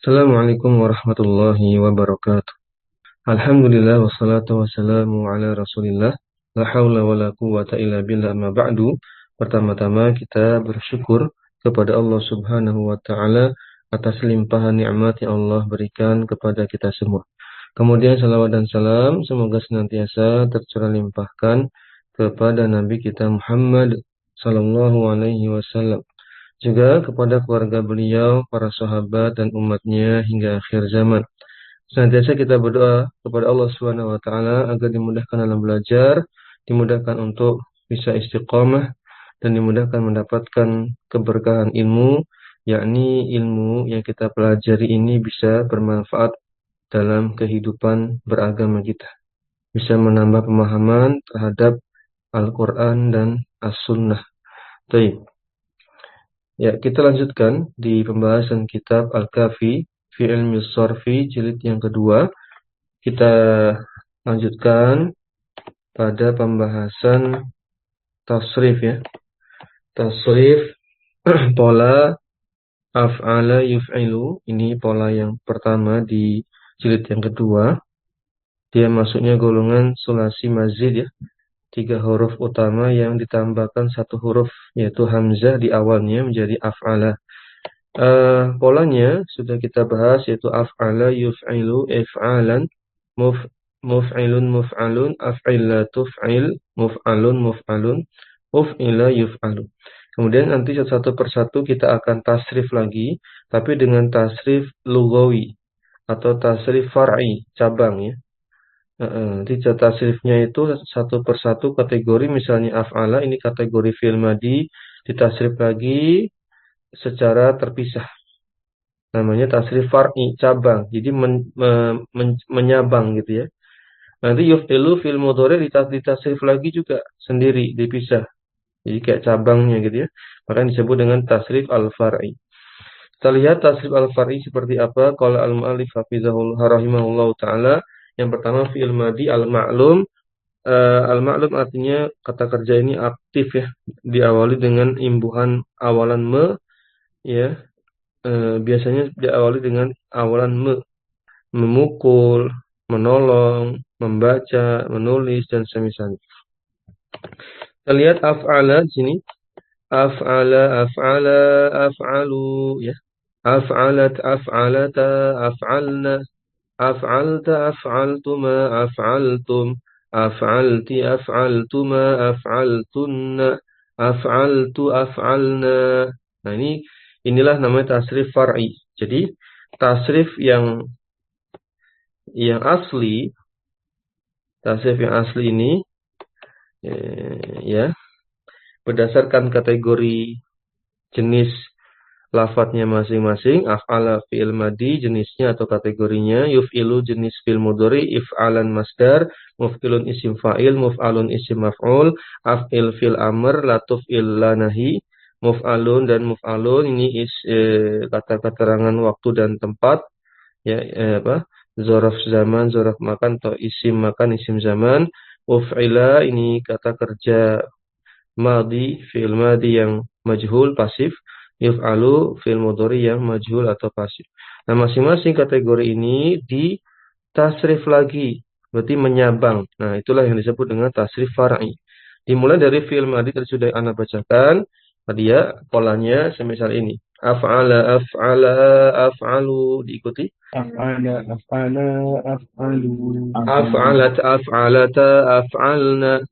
Assalamualaikum warahmatullahi wabarakatuh. Alhamdulillah wassalatu wassalamu ala Rasulillah. La haula wala quwwata illa billah ma ba'du. Pertama-tama kita bersyukur kepada Allah Subhanahu wa taala atas limpahan nikmat yang Allah berikan kepada kita semua. Kemudian salawat dan salam semoga senantiasa tercurah limpahkan kepada Nabi kita Muhammad sallallahu alaihi wasallam, juga kepada keluarga beliau, para sahabat dan umatnya hingga akhir zaman. Senantiasa kita berdoa kepada Allah Subhanahu wa taala agar dimudahkan dalam belajar, dimudahkan untuk bisa istiqamah dan dimudahkan mendapatkan keberkahan ilmu, yakni ilmu yang kita pelajari ini bisa bermanfaat dalam kehidupan beragama kita. Bisa menambah pemahaman terhadap Al-Qur'an dan As-Sunnah. Baik. Ya, kita lanjutkan di pembahasan kitab Al-Kafi fi Ilmi Sharfi jilid yang kedua. Kita lanjutkan pada pembahasan tasrif ya. Tasrif pola af'ala yuf'ilu. Ini pola yang pertama di jilid yang kedua. Dia masuknya golongan sulasi mazid ya. 3 huruf utama yang ditambahkan 1 huruf yaitu hamzah di awalnya menjadi af'ala. Polanya sudah kita bahas yaitu af'ala yuf'ilu if'alan muf'ilun muf'alun af'ila tuf'il muf'alun muf'alun uf'ila yuf'alu. Kemudian nanti satu persatu kita akan tasrif lagi, tapi dengan tasrif lughawi atau tasrif far'i, cabang ya. Nanti tasrifnya itu satu persatu kategori, misalnya af'ala ini kategori fi'il madhi, ditasrif lagi secara terpisah. Namanya tasrif far'i, cabang. Jadi menyabang gitu ya. Nanti yuf'ilu fi'il mudhari ditasrif lagi juga sendiri, dipisah. Jadi kayak cabangnya gitu ya. Maka disebut dengan tasrif al-far'i. Kita lihat tasrif al-far'i seperti apa. Qala al-mu'allif hafizahullah rahimahullahu taala. Yang pertama fi'il madhi al-ma'lum. Al-ma'lum artinya kata kerja ini aktif ya. Diawali dengan imbuhan awalan me ya. Biasanya diawali dengan awalan memukul, menolong, membaca, menulis dan semisalnya. Kita lihat af'ala di sini. Af'ala, af'ala, af'alu ya. Af'alat, af'alata, af'alna, af'alta, af'altuma, af'altum, af'alti, af'altuma, af'altunna, af'altu, af'alna. Nah, inilah namanya tasrif far'i. Jadi tasrif yang asli, tasrif yang asli ini ya berdasarkan kategori jenis lafadznya masing-masing. Af'ala fi'il madhi jenisnya atau kategorinya, yuf'ilu jenis fi'il mudhari, if'alan masdar, muf'ilun isim fa'il, muf'alun isim maf'ul, af'il fi'il amr, latuf'il la nahi, muf'alun dan muf'alun ini kata keterangan waktu dan tempat ya, zorof zaman, zorof makan atau isim makan, isim zaman. Uf'ila ini kata kerja madhi, fi'il madhi yang majhul pasif. Yuf'alu fi'il mudhari yang majhul atau pasif. Nah, masing-masing kategori ini ditasrif lagi, berarti menyabang. Nah, itulah yang disebut dengan tasrif far'i. Dimulai dari fi'il madhi tadi sudah Anda bacakan. Tadi ya, polanya semisal ini. Af'ala, af'ala, af'alu. Diikuti. Af'ala, af'ala, af'alu. Af'alat, af'alata, af'alna.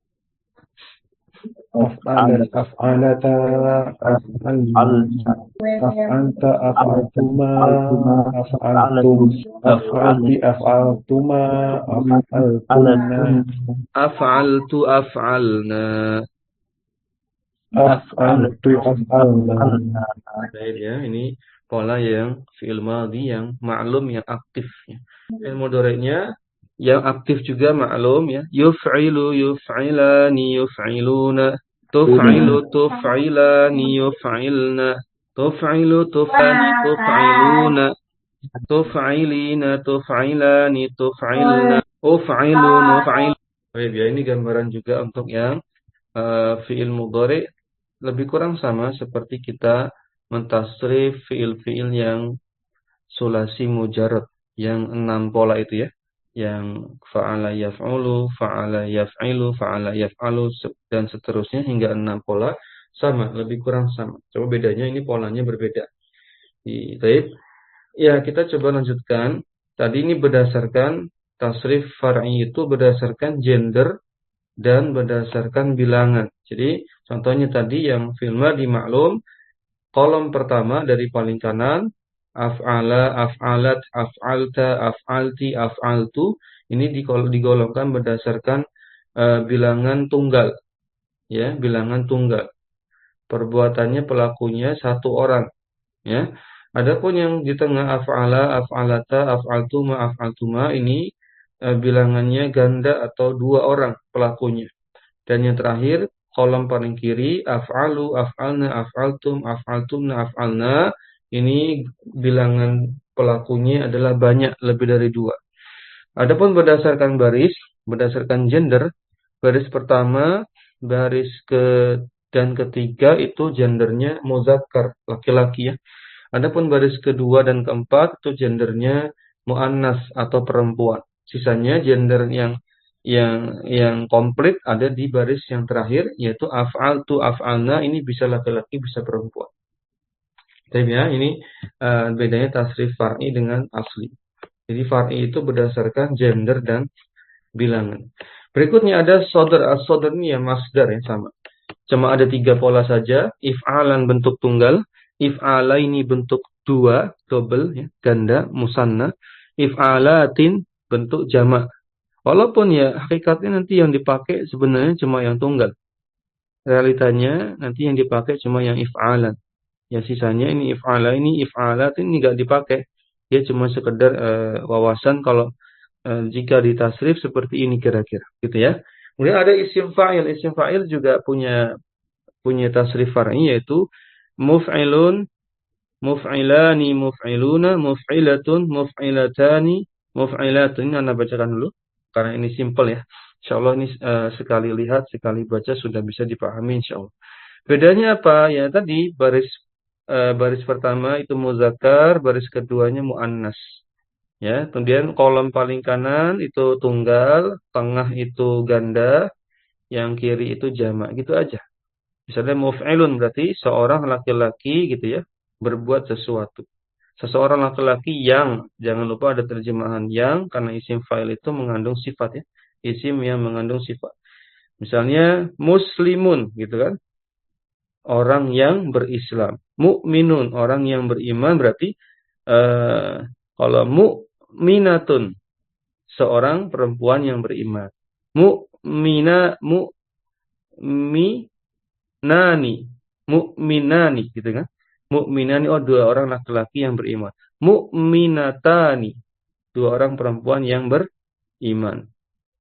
Af'alat, af'alata, af'alna. Af'alta, af'altuma, af'altum. Af'alti, af'altuma, af'altunna. Af'altu, af'alna. Af'altu, af'alna. Baik ya, ini pola yang fi'il madhi yang ma'lum, yang aktif ya. Fi'il mudhari'nya yang aktif juga ma'lum ya. Yuf'ilu, yuf'ilani, yuf'iluna. Tuf'ilu, tuf'ilani, yuf'ilna. Tuf'ilu, tuf'ilani, tuf'iluna. Tuf'ilina, tuf'ilani, tuf'ilna. Uf'ilu, nuf'il. Baik ya, ini gambaran juga untuk yang fi'il mudhari'. Lebih kurang sama seperti kita mentasrif fiil-fiil yang sulasi mujarrad yang 6 pola itu ya. Yang fa'ala yaf'ulu, fa'ala yaf'ilu, fa'ala yaf'alu dan seterusnya hingga 6 pola sama, lebih kurang sama. Coba bedanya ini polanya berbeda. Baik. Ya, kita coba lanjutkan. Tadi ini berdasarkan tasrif far'i itu berdasarkan gender dan berdasarkan bilangan. Jadi, contohnya tadi yang fil madhi maklum, kolom pertama dari paling kanan, af'ala, af'alat, af'alta, af'alti, af'altu, ini digolongkan berdasarkan bilangan tunggal. Ya, bilangan tunggal. Perbuatannya pelakunya satu orang. Ya. Adapun yang di tengah af'ala, af'alata, af'altuma, af'altuma ini bilangannya ganda atau 2 orang pelakunya. Dan yang terakhir kolom paling kiri af'alu, af'alna, af'altum, af'altumna, af'alna ini bilangan pelakunya adalah banyak, lebih dari 2. Adapun berdasarkan baris, berdasarkan gender, baris pertama, baris dan ketiga itu gendernya muzakkar, laki-laki ya. Adapun baris kedua dan keempat itu gendernya muannas atau perempuan. Sisanya gender yang komplit ada di baris yang terakhir yaitu af'altu, af'alna ini bisa laki-laki bisa perempuan. Tapi ya ini bedanya tasrif far'i dengan asli. Jadi far'i itu berdasarkan gender dan bilangan. Berikutnya ada sodar. Sodar ini ya masdar yang sama. Cuma ada 3 pola saja. If'alan bentuk tunggal. If'ala ini bentuk 2, double, ya, ganda, musanna. If'alatin bentuk jamak. Walaupun ya hakikatnya nanti yang dipakai sebenarnya cuma yang tunggal. Realitanya nanti yang dipakai cuma yang if'alan. Ya sisanya ini if'alat ini nggak dipakai. Dia cuma sekedar wawasan kalau jika ditasrif seperti ini kira-kira, gitu ya. Kemudian ada isim fa'il. Isim fa'il juga punya tasrif far'i yaitu muf'ilun, muf'ilani, muf'iluna, muf'ilatun, muf'ilatani, muf'ilatun. Ini Anda bacakan dulu karena ini simple ya. Insyaallah ini sekali lihat, sekali baca sudah bisa dipahami insyaallah. Bedanya apa? Ya tadi baris pertama itu muzakkar, baris keduanya muannas. Ya, kemudian kolom paling kanan itu tunggal, tengah itu ganda, yang kiri itu jamak, gitu aja. Misalnya muf'ilun berarti seorang laki-laki gitu ya, berbuat sesuatu. Seseorang laki-laki yang, jangan lupa ada terjemahan yang, karena isim fa'il itu mengandung sifat ya. Isim yang mengandung sifat. Misalnya muslimun gitu kan. Orang yang berislam. Mu'minun, orang yang beriman berarti kalau mu'minatun, seorang perempuan yang beriman. Mu'minani, mu'minani gitu kan. Mu'minani, oh 2 orang laki-laki yang beriman. Mu'minatani, 2 orang perempuan yang beriman.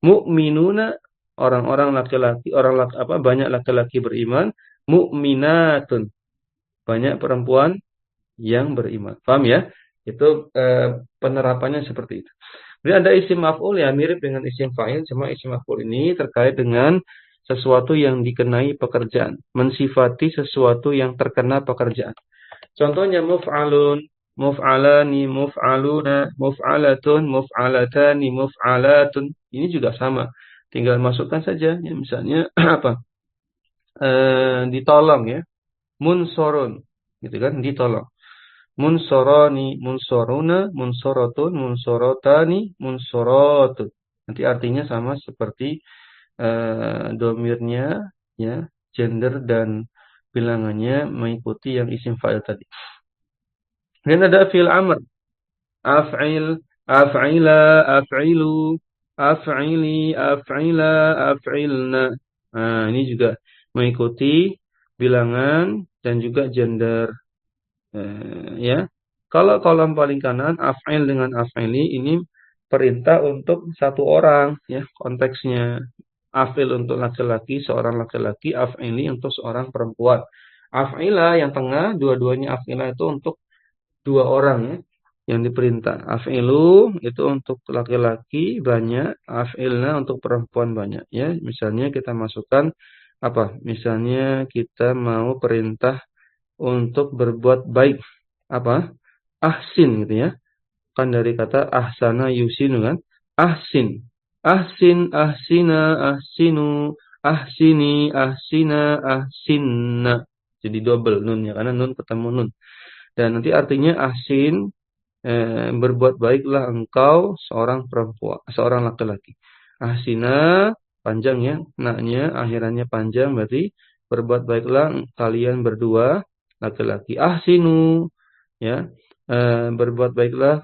Mu'minuna, orang-orang laki-laki, banyak laki-laki beriman. Mu'minatun, banyak perempuan yang beriman. Paham ya? Itu penerapannya seperti itu. Kemudian ada isim maf'ul ya mirip dengan isim fa'il, cuma isim maf'ul ini terkait dengan sesuatu yang dikenai pekerjaan, mensifati sesuatu yang terkena pekerjaan. Contohnya muf'alun, muf'alani, muf'aluna, muf'alatun, muf'alatani, muf'alatun. Ini juga sama. Tinggal masukkan saja ya, misalnya apa? Ditolong ya. Munsorun, gitu kan? Ditolong. Munsoroni, munsoruna, munsorotun, munsorotani, munsorotun. Nanti artinya sama seperti domirnya, ya, gender dan bilangannya mengikuti yang isim fa'il tadi. Dan ada fi'il amr. Af'il, af'ila, af'ilu, af'ili, af'ila, af'ilna. Nah, ini juga mengikuti bilangan dan juga gender. Ya. Kalau kolom paling kanan af'il dengan af'ili ini perintah untuk satu orang ya konteksnya. Af'il untuk laki-laki, seorang laki-laki, af'ili untuk seorang perempuan. Af'ila yang tengah, dua-duanya af'ila itu untuk 2 orang ya yang diperintah. Af'ilu itu untuk laki-laki banyak, af'ilna untuk perempuan banyak ya. Misalnya kita masukkan apa? Misalnya kita mau perintah untuk berbuat baik. Apa? ahsin gitu ya. Kan dari kata ahsana yusinu kan. Ahsin. Ahsin, ahsina, ahsinu, ahsini, ahsina, ahsinna. Jadi double nunnya karena nun ketemu nun. Dan nanti artinya ahsin, berbuat baiklah engkau seorang perempuan, seorang laki-laki. Ahsina panjang ya, naknya akhirannya panjang berarti berbuat baiklah kalian berdua laki-laki. Ahsinu ya, berbuat baiklah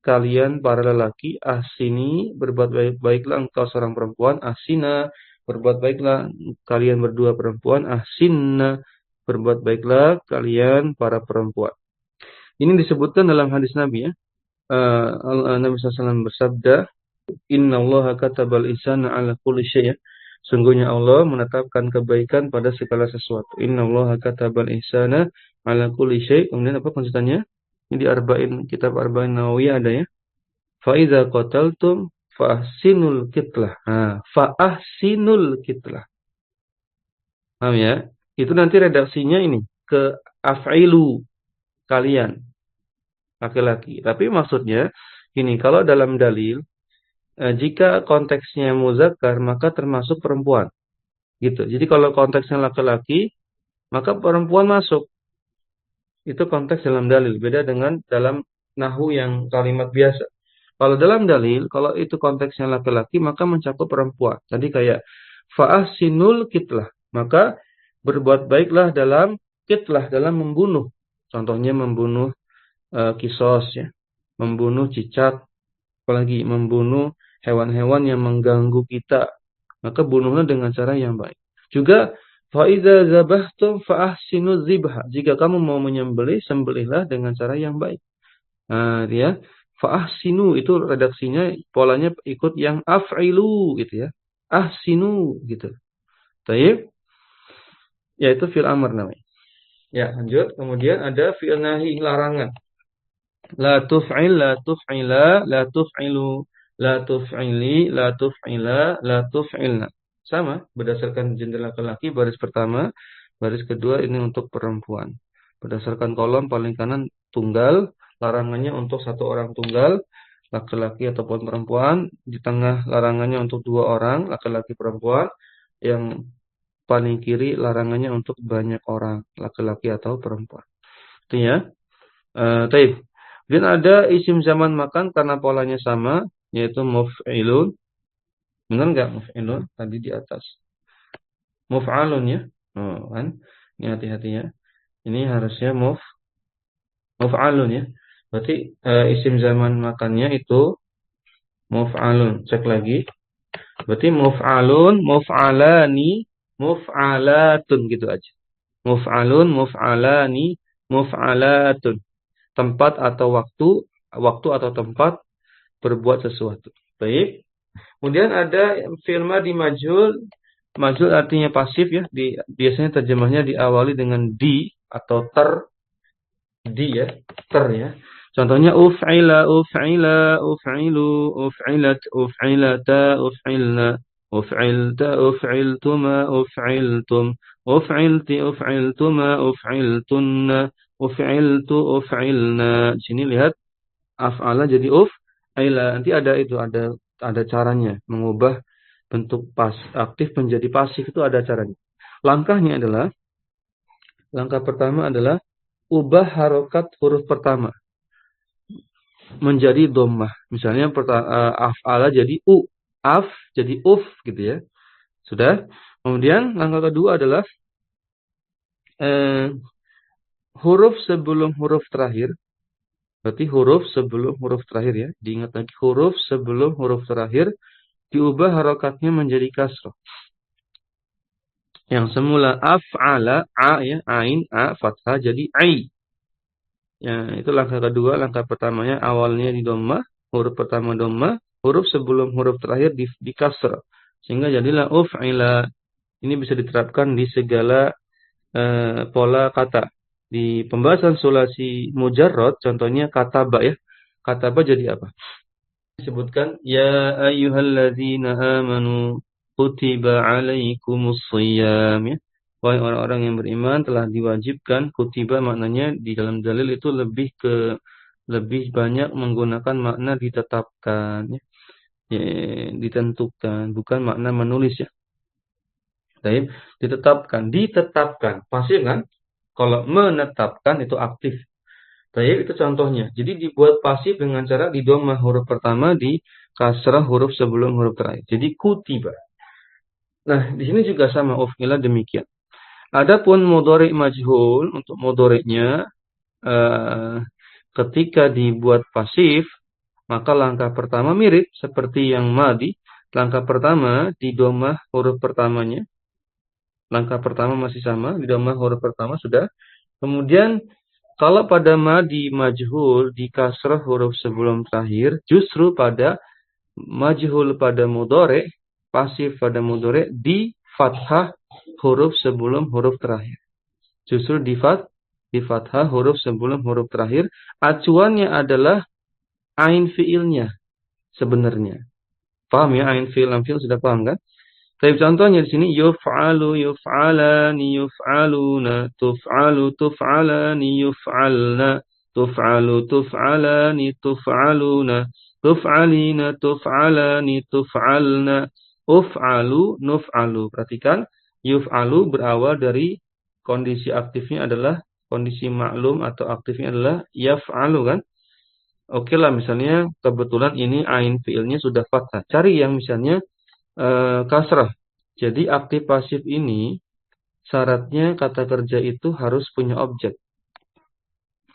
kalian para lelaki. Ahsini berbuat baiklah engkau seorang perempuan. Ahsina berbuat baiklah kalian berdua perempuan. Ahsinna berbuat baiklah kalian para perempuan. Ini disebutkan dalam hadis Nabi ya. Nabi SAW bersabda, Inna Allah katabal ihsana ala kulli syai'. Sungguhnya Allah menetapkan kebaikan pada segala sesuatu. Inna Allah katabal ihsana ala kulli syai'. Kemudian apa konsultannya? Ini di kitab Arba'in Nawawi ada ya. Fa idza qataltum fa ahsinul qitlah. Fa ahsinul qitlah. Paham ya? Itu nanti redaksinya ini ke af'ilu kalian laki-laki. Tapi maksudnya ini kalau dalam dalil jika konteksnya muzakkar maka termasuk perempuan. Gitu. Jadi kalau konteksnya laki-laki maka perempuan masuk. Itu konteks dalam dalil, beda dengan dalam nahwu yang kalimat biasa. Kalau dalam dalil, kalau itu konteksnya laki-laki maka mencakup perempuan. Tadi kayak fa'ahsinul kitlah, maka berbuat baiklah dalam kitlah, dalam membunuh. Contohnya membunuh kisos ya, membunuh cicak, apalagi membunuh hewan-hewan yang mengganggu kita. Maka bunuhlah dengan cara yang baik. Juga fa'idza zabahtum fa'ahsinu dzibha. Jika kamu mau menyembelih, sembelihlah dengan cara yang baik. Nah, dia fa'ahsinu itu redaksinya polanya ikut yang af'ilu gitu ya. Ahsinu gitu. Baik. Yaitu fi'il amr namanya. Ya, lanjut. Kemudian ada fi'il nahi larangan. La tuf'il, la tuf'ila, la tuf'ilu, la tuf'ili, la tuf'ila, la tuf'ilna. Sama, berdasarkan gender laki-laki baris pertama, baris kedua ini untuk perempuan. Berdasarkan kolom paling kanan tunggal, larangannya untuk satu orang tunggal, laki-laki ataupun perempuan. Di tengah larangannya untuk dua orang, laki-laki perempuan. Yang paling kiri larangannya untuk banyak orang, laki-laki atau perempuan. Itu ya. Taib. Dan ada isim zaman makan karena polanya sama, yaitu muf'ilun. Benar nggak muf'ilun? Tadi di atas. Muf'alun ya. Oh, kan? Ini hati-hati ya. Ini harusnya muf'alun ya. Berarti isim zaman makannya itu muf'alun. Cek lagi. Berarti muf'alun, muf'alani, muf'alatun gitu aja. Muf'alun, muf'alani, muf'alatun. Tempat atau waktu atau tempat berbuat sesuatu. Baik. Kemudian ada fi'il madhi majhul. Majhul artinya pasif ya. Biasanya terjemahnya diawali dengan di atau ter. Di ya, ter ya. Contohnya uf'ila, uf'ila, uf'ilu, uf'ilat, uf'ilata, uf'ilna, uf'ilta, uf'iltuma, uf'iltum, uf'ilti, uf'iltuma, uf'iltunna, uf'iltu, uf'ilna. Di sini lihat af'ala jadi uf'ila. Nanti ada caranya mengubah bentuk aktif menjadi pasif itu ada caranya. Langkah pertama adalah ubah harokat huruf pertama menjadi dhammah. Misalnya af'ala jadi af jadi uf gitu ya. Sudah. Kemudian langkah kedua adalah huruf sebelum huruf terakhir. Berarti huruf sebelum huruf terakhir ya. Diingat lagi huruf sebelum huruf terakhir diubah harokatnya menjadi kasrah. Yang semula af'ala a ya, ain a fathah jadi ai. Ya, itu langkah kedua. Langkah pertamanya awalnya di dhammah, huruf pertama dhammah, huruf sebelum huruf terakhir di kasrah. Sehingga jadilah uf'ila. Ini bisa diterapkan di segala pola kata. Di pembahasan sulasi mujarrad, contohnya kataba ya. Kataba jadi apa? Disebutkan ya ayyuhalladzina amanu kutiba alaikumus shiyam ya. Wahai orang-orang yang beriman telah diwajibkan, kutiba maknanya di dalam dalil itu lebih banyak menggunakan makna ditetapkan, ya. Ditentukan, bukan makna menulis ya. Baik, ditetapkan, pasif kan? Kalau menetapkan itu aktif. Baik, itu contohnya. Jadi dibuat pasif dengan cara di dhammah huruf pertama, di kasrah huruf sebelum huruf terakhir. Jadi kutiba. Nah, di sini juga sama uf'ila demikian. Adapun mudhari' majhul, untuk mudhari'nya ketika dibuat pasif, maka langkah pertama mirip seperti yang madi. Langkah pertama di dhammah huruf pertamanya. Langkah pertama masih sama, di dhammah huruf pertama sudah. Kemudian kalau pada madi majhul di kasrah huruf sebelum terakhir, justru pada majhul pada mudhari', pasif pada mudhari' di fathah huruf sebelum huruf terakhir. Justru di fathah huruf sebelum huruf terakhir. Acuannya adalah ain fiilnya sebenarnya. Paham ya, ain fiil, lam fiil sudah paham kan? Tapi contohnya di sini yuf'alu, yuf'alani, yuf'aluna, tuf'alu, tuf'alani, yuf'alna, tuf'alu, tuf'alani, tuf'aluna, tuf'alina, tuf'alani, tuf'alna, uf'alu, nuf'alu. Perhatikan, yuf'alu berawal dari kondisi aktifnya adalah kondisi maklum atau aktifnya adalah yaf'alu kan? Oke lah, misalnya kebetulan ini ain fiilnya sudah fathah. Cari yang misalnya kasrah. Jadi aktif pasif ini syaratnya kata kerja itu harus punya objek.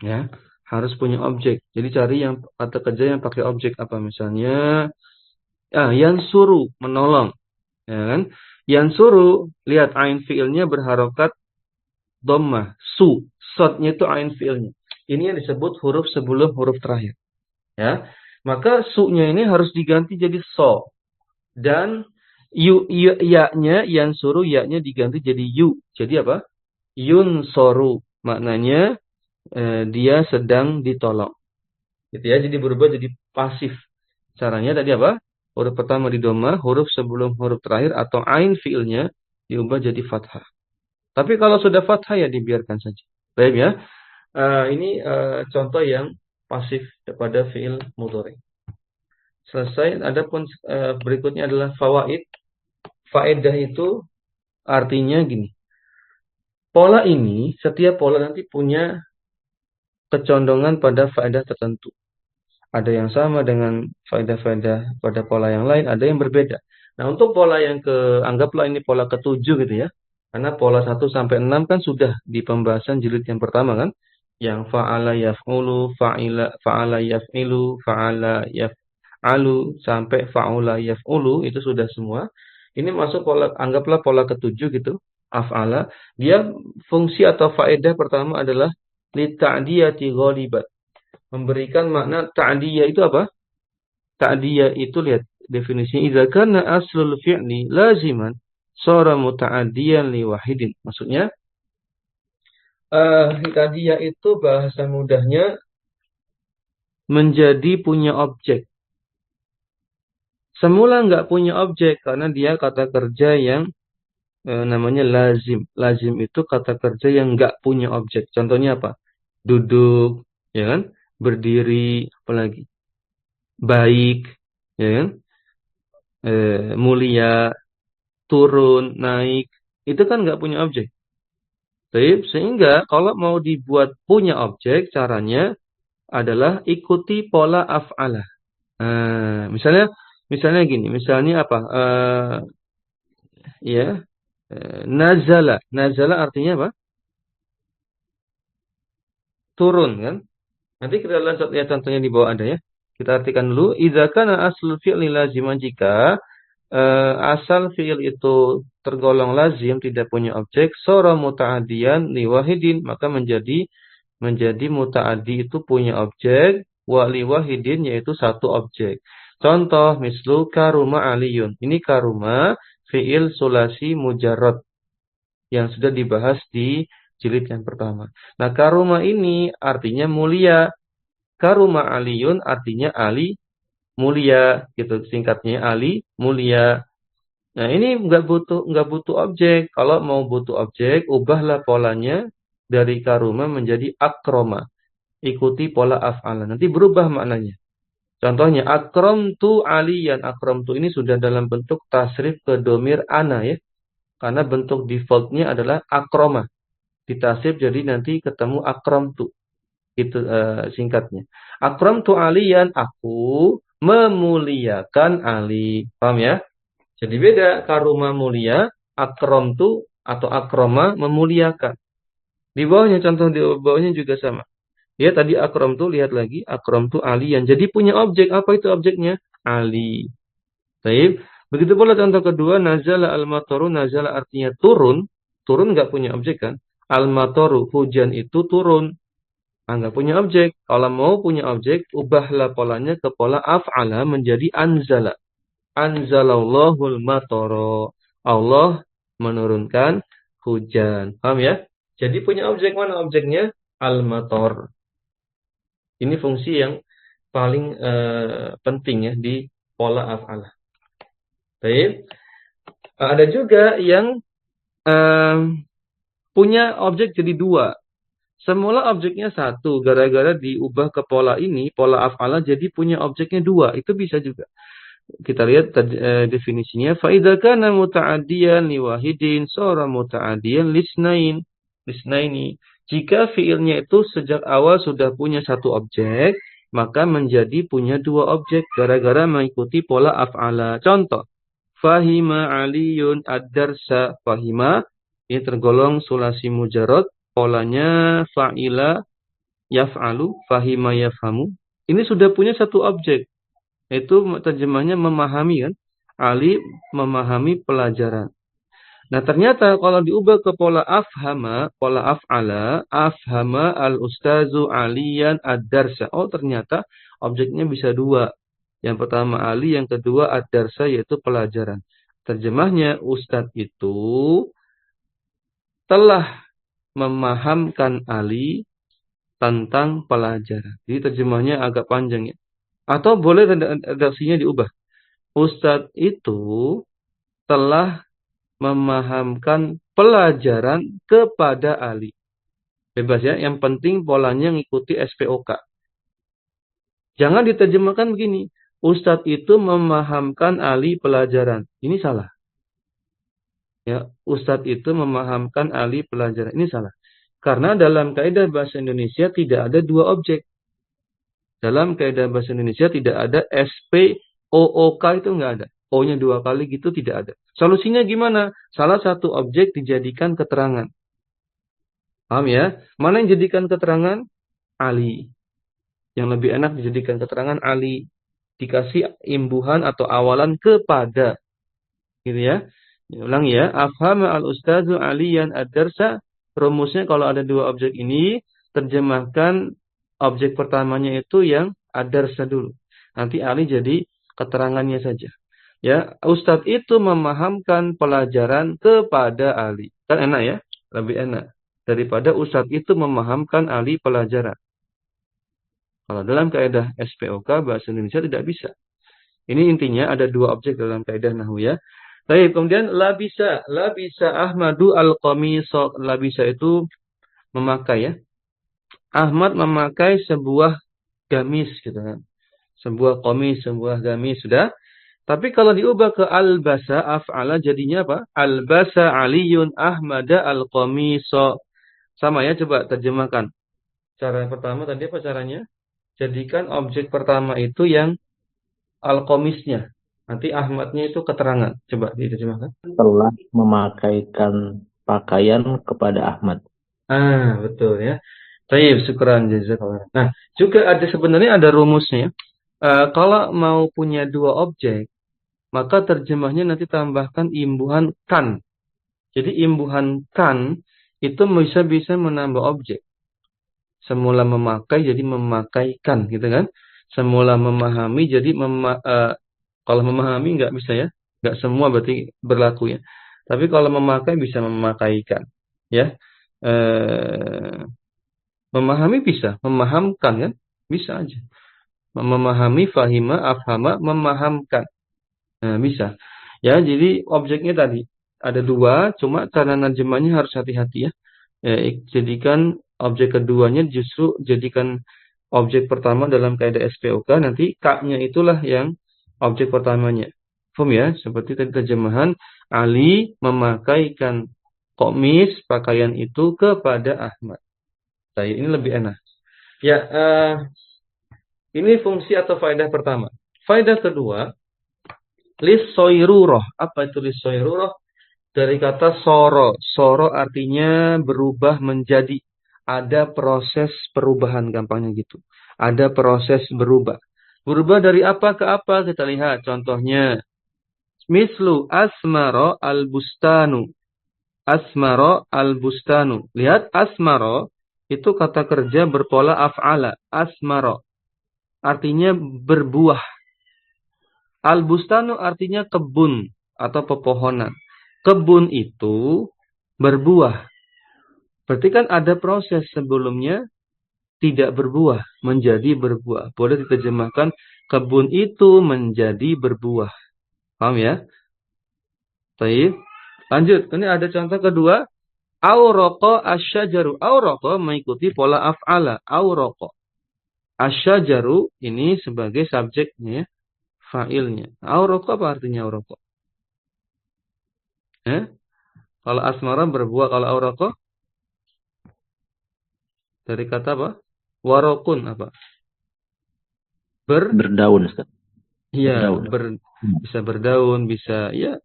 Ya, harus punya objek. Jadi cari yang kata kerja yang pakai objek apa misalnya? Yansuru, menolong. Ya kan? Yansuru, lihat ain fiilnya berharokat dhammah, sodnya itu ain fiilnya. Ini yang disebut huruf sebelum huruf terakhir. Ya, maka su-nya ini harus diganti jadi so. Dan ya-nya yansuru, ya-nya diganti jadi yu. Jadi apa? Yunsoru. Maknanya dia sedang ditolong. Gitu ya. Jadi berubah jadi pasif. Caranya tadi apa? Huruf pertama di dhammah, huruf sebelum huruf terakhir atau ain fiilnya diubah jadi fathah. Tapi kalau sudah fathah ya dibiarkan saja. Baik ya. Ini contoh yang pasif pada fiil mudhari. Selesai. Adapun berikutnya adalah fawaid. Faedah itu artinya gini. Pola ini, setiap pola nanti punya kecondongan pada faedah tertentu. Ada yang sama dengan faedah-faedah pada pola yang lain, ada yang berbeda. Nah, untuk pola yang anggaplah ini pola ketujuh gitu ya. Karena pola 1 sampai 6 kan sudah di pembahasan jilid yang pertama kan. Yang fa'ala yaf'ulu, fa'ala yaf'ilu, fa'ala yaf'alu, sampai fa'ula yaf'ulu, itu sudah semua. Ini masuk pola, anggaplah pola ketujuh gitu. Af'ala. Dia fungsi atau faedah pertama adalah li ta'diyati ghalibat. Memberikan makna ta'diyah itu apa? Ta'diyah itu lihat definisinya. Idza kana aslul fi'li laziman shara muta'addiyan li wahidin. Maksudnya ta'diyah itu bahasa mudahnya menjadi punya objek. Semula nggak punya objek karena dia kata kerja yang namanya lazim. Lazim itu kata kerja yang nggak punya objek. Contohnya apa? Duduk, ya kan? Berdiri, apalagi? Baik, ya kan? Mulia, turun, naik. Itu kan nggak punya objek. Sehingga kalau mau dibuat punya objek, caranya adalah ikuti pola af'alah. Misalnya gini, misalnya apa? Ya, nazala. Nazala artinya apa? Turun kan? Nanti kita lihat contohnya di bawah ada ya. Kita artikan dulu. Idza kana aslul fi'li laziman, jika asal fi'il itu tergolong lazim, tidak punya objek, sara muta'addiyan li wahidin, maka menjadi muta'addi itu punya objek, wa li wahidin yaitu satu objek. Contoh mislu karuma aliyun. Ini karuma fi'il sulasi mujarrad yang sudah dibahas di jilid yang pertama. Nah, karuma ini artinya mulia. Karuma aliyun artinya Ali mulia, gitu singkatnya, Ali mulia. Nah, ini nggak butuh objek. Kalau mau butuh objek, ubahlah polanya dari karuma menjadi akroma. Ikuti pola af'ala. Nanti berubah maknanya. Contohnya, akramtu aliyan. Akramtu ini sudah dalam bentuk tasrif ke domir ana ya. Karena bentuk defaultnya adalah akroma. Ditasrif jadi nanti ketemu akramtu. Itu singkatnya. Akramtu aliyan. Aku memuliakan Ali. Paham ya? Jadi beda. Karuma mulia. Akramtu atau akroma memuliakan. Di bawahnya, contoh di bawahnya juga sama. Ya tadi akram tuh lihat lagi akram tuh alian. Jadi punya objek. Apa itu objeknya? Ali. Baik. Begitu pula contoh kedua nazala al-mataru. Nazala artinya turun. Turun nggak punya objek kan? Al-mataru hujan itu turun. Nggak punya objek. Kalau mau punya objek, ubahlah polanya ke pola af'ala menjadi anzala. Anzalallahul matara. Allah menurunkan hujan. Paham ya? Jadi punya objek, mana objeknya? Al-matar. Ini fungsi yang paling penting ya di pola af'alah. Baik. Ada juga yang punya objek jadi dua. Semula objeknya satu, gara-gara diubah ke pola ini, pola af'alah jadi punya objeknya dua. Itu bisa juga. Kita lihat definisinya. فَإِذَا كَانَ مُتَعَدِّيًا لِوَاحِدٍ صَارَ مُتَعَدِّيًا لِاثْنَيْنِ. Jika fiilnya itu sejak awal sudah punya satu objek, maka menjadi punya dua objek gara-gara mengikuti pola af'ala. Contoh, fahima aliyun ad-darsa. Fahima ini tergolong sulasi mujarad, polanya fa'ila yaf'alu, fahima yafhamu. Ini sudah punya satu objek. Itu terjemahnya memahami kan. Ali memahami pelajaran. Nah ternyata kalau diubah ke pola afhama, pola af'ala, afhama al-ustazu aliyan ad-darsa. Oh ternyata objeknya bisa dua. Yang pertama Ali, yang kedua ad-darsa yaitu pelajaran. Terjemahnya ustadz itu telah memahamkan Ali tentang pelajaran. Jadi terjemahnya agak panjang ya. Atau boleh redaksinya diubah. Ustadz itu telah memahamkan pelajaran kepada Ali. Bebas ya, yang penting polanya ngikuti SPOK. Jangan diterjemahkan begini. Ustadz itu memahamkan Ali pelajaran. Ini salah. Ya, Ustadz itu memahamkan Ali pelajaran. Ini salah. Karena dalam kaidah bahasa Indonesia tidak ada dua objek. Dalam kaidah bahasa Indonesia tidak ada SPOOK, itu nggak ada. O-nya dua kali gitu tidak ada. Solusinya gimana? Salah satu objek dijadikan keterangan. Paham ya? Mana yang dijadikan keterangan? Ali. Yang lebih enak dijadikan keterangan Ali. Dikasih imbuhan atau awalan kepada. Gitu ya. Ulang ya. Afhama al-ustadzu aliyan ad-darsa. Rumusnya kalau ada dua objek ini, terjemahkan objek pertamanya itu yang ad-darsa dulu. Nanti Ali jadi keterangannya saja. Ya, Ustadz itu memahamkan pelajaran kepada Ali. Kan enak ya? Lebih enak. Daripada Ustadz itu memahamkan Ali pelajaran. Kalau dalam kaidah SPOK, bahasa Indonesia tidak bisa. Ini intinya ada dua objek dalam kaidah nahwu ya. Baik, kemudian labisa. Labisa Ahmadu al-qamisa. Labisa itu memakai ya. Ahmad memakai sebuah gamis gitu kan. Sebuah qamis, sebuah gamis sudah. Tapi kalau diubah ke albasa af'ala jadinya apa? Albasa Aliyun Ahmada al-qamisa. Sama ya, coba terjemahkan. Cara pertama tadi apa caranya? Jadikan objek pertama itu yang al-qamisnya. Nanti Ahmadnya itu keterangan. Coba diterjemahkan. Telah memakaikan pakaian kepada Ahmad. Betul ya. Baik, syukran jazakallah. Nah, juga sebenarnya ada rumusnya. Kalau mau punya dua objek, maka terjemahnya nanti tambahkan imbuhan kan. Jadi imbuhan kan itu bisa menambah objek. Semula memakai jadi memakaikan gitu kan. Semula memahami jadi kalau memahami nggak bisa ya. Nggak semua berarti berlaku ya. Tapi kalau memakai bisa memakaikan. Ya. Memahami bisa, memahamkan kan? Bisa aja. Memahami, fahima, afhama, memahamkan. Nah, bisa. Ya, jadi objeknya tadi ada dua, cuma cara nerjemahnya harus hati-hati ya. Jadikan objek keduanya justru jadikan objek pertama dalam kaidah SPOK, nanti K-nya itulah yang objek pertamanya. Paham ya? Seperti tadi terjemahan, Ali memakaikan komis pakaian itu kepada Ahmad. Saya ini lebih enak. Ya, ini fungsi atau faedah pertama. Faedah kedua, lissoiruroh. Apa itu lissoiruroh? Dari kata soro. Soro artinya berubah menjadi. Ada proses perubahan, gampangnya gitu. Ada proses berubah. Berubah dari apa ke apa? Kita lihat contohnya. Mislu asmaro al-bustanu. Asmaro al-bustanu. Lihat asmaro itu kata kerja berpola af'ala. Asmaro artinya berbuah. Al-bustanu artinya kebun atau pepohonan. Kebun itu berbuah. Berarti kan ada proses sebelumnya tidak berbuah, menjadi berbuah. Boleh diterjemahkan kebun itu menjadi berbuah. Paham ya? Baik. Lanjut. Ini ada contoh kedua. Auroko asyajaru. Auroko mengikuti pola af'ala. Auroko. Asyajaru ini sebagai subjeknya, fa'ilnya. Auroko apa artinya auroko? Kalau asmara berbuah, kalau auroko dari kata apa? Warokun apa? Berdaun, Ustaz. Iya, Berdaun. bisa berdaun, bisa ya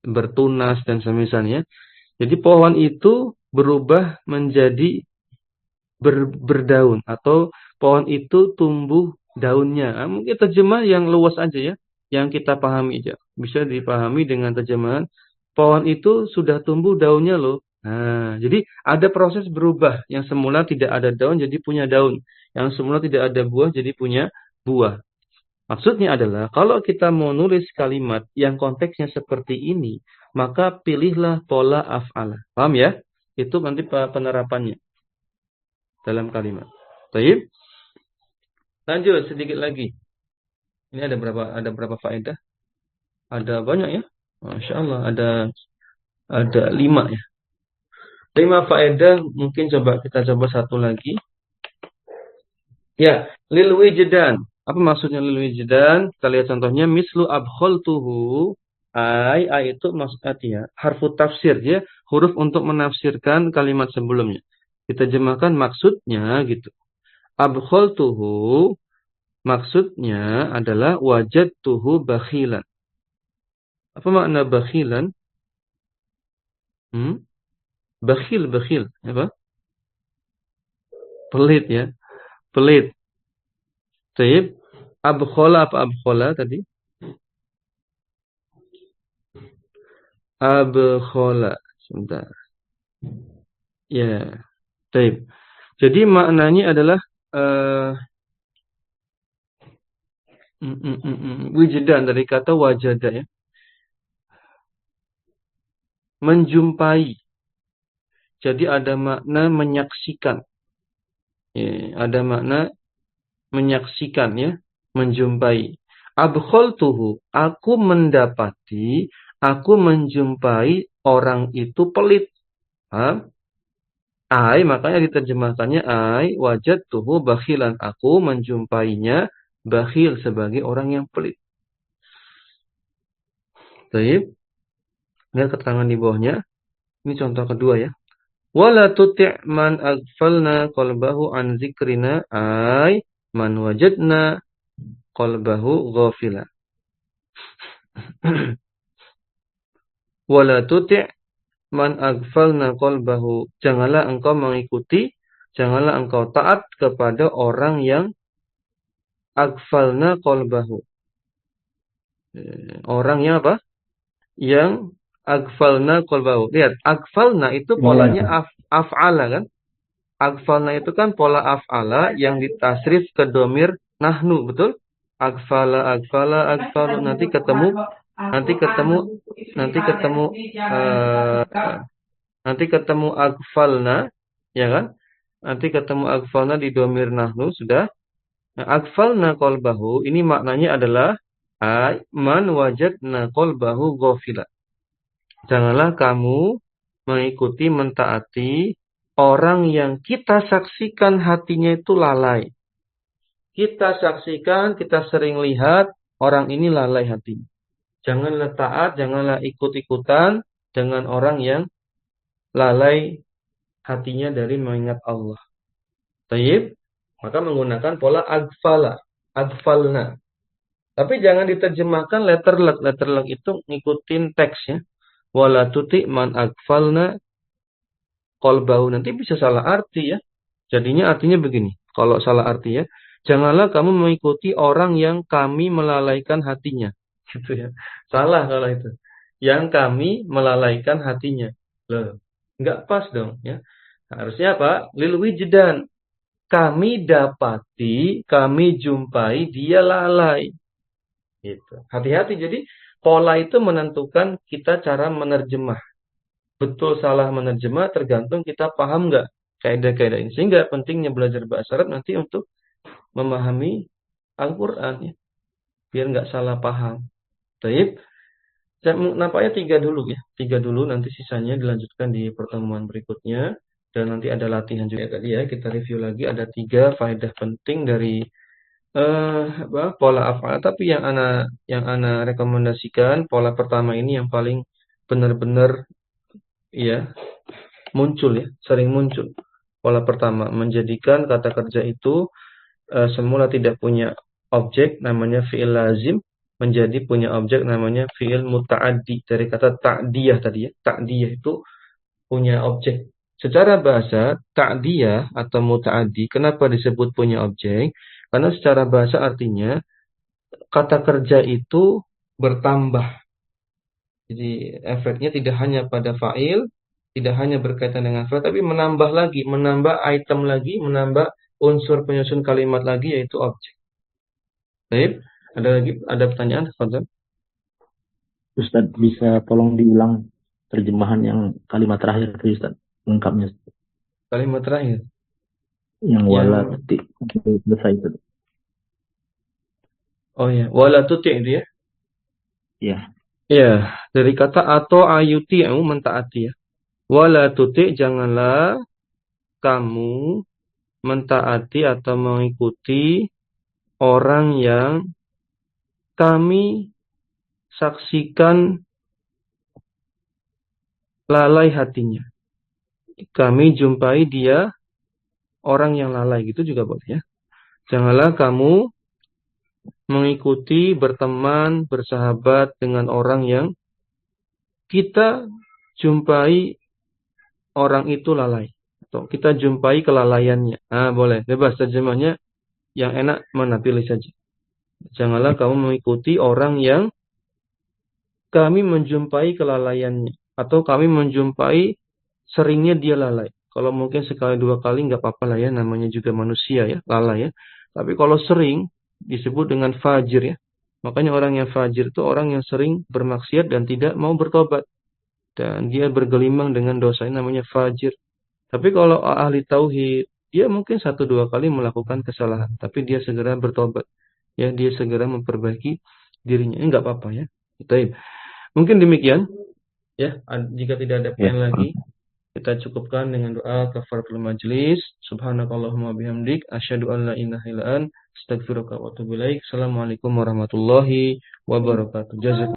bertunas dan semisalnya. Jadi pohon itu berubah menjadi berdaun atau pohon itu tumbuh daunnya. Mungkin terjemah yang luas aja ya, yang kita pahami aja. Bisa dipahami dengan terjemahan pohon itu sudah tumbuh daunnya loh. Nah, jadi ada proses berubah. Yang semula tidak ada daun jadi punya daun. Yang semula tidak ada buah jadi punya buah. Maksudnya adalah kalau kita mau nulis kalimat yang konteksnya seperti ini, maka pilihlah pola af'ala. Paham ya? Itu nanti penerapannya dalam kalimat. Baik. Lanjut sedikit lagi. Ini ada berapa faedah? Ada banyak ya. Masya Allah, ada 5 ya. 5 faedah, mungkin kita coba satu lagi. Ya, lil wijdan. Apa maksudnya lil wijdan? Kita lihat contohnya mislu abkhaltuhu. Ai itu maksudnya harfu tafsir ya, huruf untuk menafsirkan kalimat sebelumnya. Diterjemahkan maksudnya gitu. Abkhaltuhu maksudnya adalah wajadtuhu bakhilan. Apa makna bakhilan? Bakhil. Apa? Pelit ya. Pelit. Taib. Abkhala apa abkhala tadi? Abkhala. Sebentar. Ya. Taib. Jadi maknanya adalah wijdan dari kata wajada ya. Menjumpai. Jadi ada makna menyaksikan. Ya, ada makna menyaksikan ya, menjumpai. Abkhaltuhu, aku mendapati, aku menjumpai orang itu pelit. Makanya diterjemahkannya wajadtuhu bakhilan, aku menjumpainya bakhil sebagai orang yang pelit. Baik. Lihat keterangan di bawahnya. Ini contoh kedua ya. Wala tuti' man aghfalna qalbahu an zikrina man wajadna qalbahu ghafila. Wala tuti' man aghfalna qalbahu. Janganlah engkau mengikuti, janganlah engkau taat kepada orang yang aghfalna qalbahu. Orang yang apa? Yang aghfalna qalbahu. Lihat, aghfalna itu polanya af'ala kan? Aghfalna itu kan pola af'ala yang ditasrif ke domir nahnu, betul? Aghfala, nanti ketemu aghfalna, ya kan? Nanti ketemu aghfalna di domir nahnu sudah. Nah, aghfalna qalbahu ini maknanya adalah Ay man wajadna qalbahu ghafila. Janganlah kamu mengikuti, mentaati orang yang kita saksikan hatinya itu lalai. Kita saksikan, kita sering lihat orang ini lalai hatinya. Janganlah taat, janganlah ikut-ikutan dengan orang yang lalai hatinya dari mengingat Allah. Taib, maka menggunakan pola agfala, agfalna. Tapi jangan diterjemahkan letter luck. Letter luck itu ngikutin teksnya. Wala tuti man agfalna qalbahu. Nanti bisa salah arti ya. Jadinya artinya begini. Kalau salah arti ya. Janganlah kamu mengikuti orang yang kami melalaikan hatinya. Gitu ya. Salah kalau itu. Yang kami melalaikan hatinya. Loh, nggak pas dong ya. Harusnya apa? Lil wijdan. Kami dapati, kami jumpai dia lalai. Gitu. Hati-hati. Jadi pola itu menentukan kita cara menerjemah. Betul salah menerjemah tergantung kita paham nggak kaidah-kaidah ini. Sehingga pentingnya belajar bahasa Arab nanti untuk memahami Al-Quran ya. Biar nggak salah paham. Baik. Nampaknya 3 dulu ya. 3 dulu, nanti sisanya dilanjutkan di pertemuan berikutnya. Dan nanti ada latihan juga tadi ya. Kita review lagi. Ada 3 faedah penting dari pola af'al. Tapi yang ana rekomendasikan pola pertama ini yang paling benar-benar ya muncul ya, sering muncul. Pola pertama, menjadikan kata kerja itu semula tidak punya objek namanya fi'il lazim, menjadi punya objek namanya fi'il muta'addi. Dari kata ta'diyah tadi ya. Ta'diyah itu punya objek. Secara bahasa, ta'diyah atau muta'addi, kenapa disebut punya objek? Karena secara bahasa artinya kata kerja itu bertambah. Jadi efeknya tidak hanya pada fa'il, tidak hanya berkaitan dengan fa'il, tapi menambah lagi, menambah item lagi, menambah unsur penyusun kalimat lagi, yaitu objek. Baik, ada pertanyaan, Fadhil? Ustaz, bisa tolong diulang terjemahan yang kalimat terakhir itu, Ustaz, lengkapnya. Kalimat terakhir. Yang wala tuti selesai itu. Oh ya, wala tuti itu ya. Ya. Ya, dari kata atau ayuti'u mentaati ya. Wala tuti, janganlah kamu mentaati atau mengikuti orang yang kami saksikan lalai hatinya. Kami jumpai dia orang yang lalai, gitu juga boleh ya. Janganlah kamu mengikuti, berteman, bersahabat dengan orang yang kita jumpai orang itu lalai. Atau kita jumpai kelalaiannya. Boleh. Bebas terjemahnya yang enak mana, pilih saja. Janganlah kamu mengikuti orang yang kami menjumpai kelalaiannya. Atau kami menjumpai seringnya dia lalai. Kalau mungkin sekali 2 kali nggak apa-apa lah ya. Namanya juga manusia ya, lalai ya. Tapi kalau sering disebut dengan fajir ya. Makanya orang yang fajir itu orang yang sering bermaksiat dan tidak mau bertobat. Dan dia bergelimang dengan dosa, ini namanya fajir. Tapi kalau ahli tauhid, dia mungkin 1-2 kali melakukan kesalahan. Tapi dia segera bertobat. Ya, dia segera memperbaiki dirinya. Ini nggak apa-apa ya. Baik. Mungkin demikian. Ya, jika tidak ada pertanyaan lagi, kita cukupkan dengan doa kafaratul majlis. Subhanakallahumma bihamdik, asyhadu an la ilaha illa anta, astaghfiruka wa atubu ilaik. Assalamualaikum warahmatullahi wabarakatuh. Jazakumullah.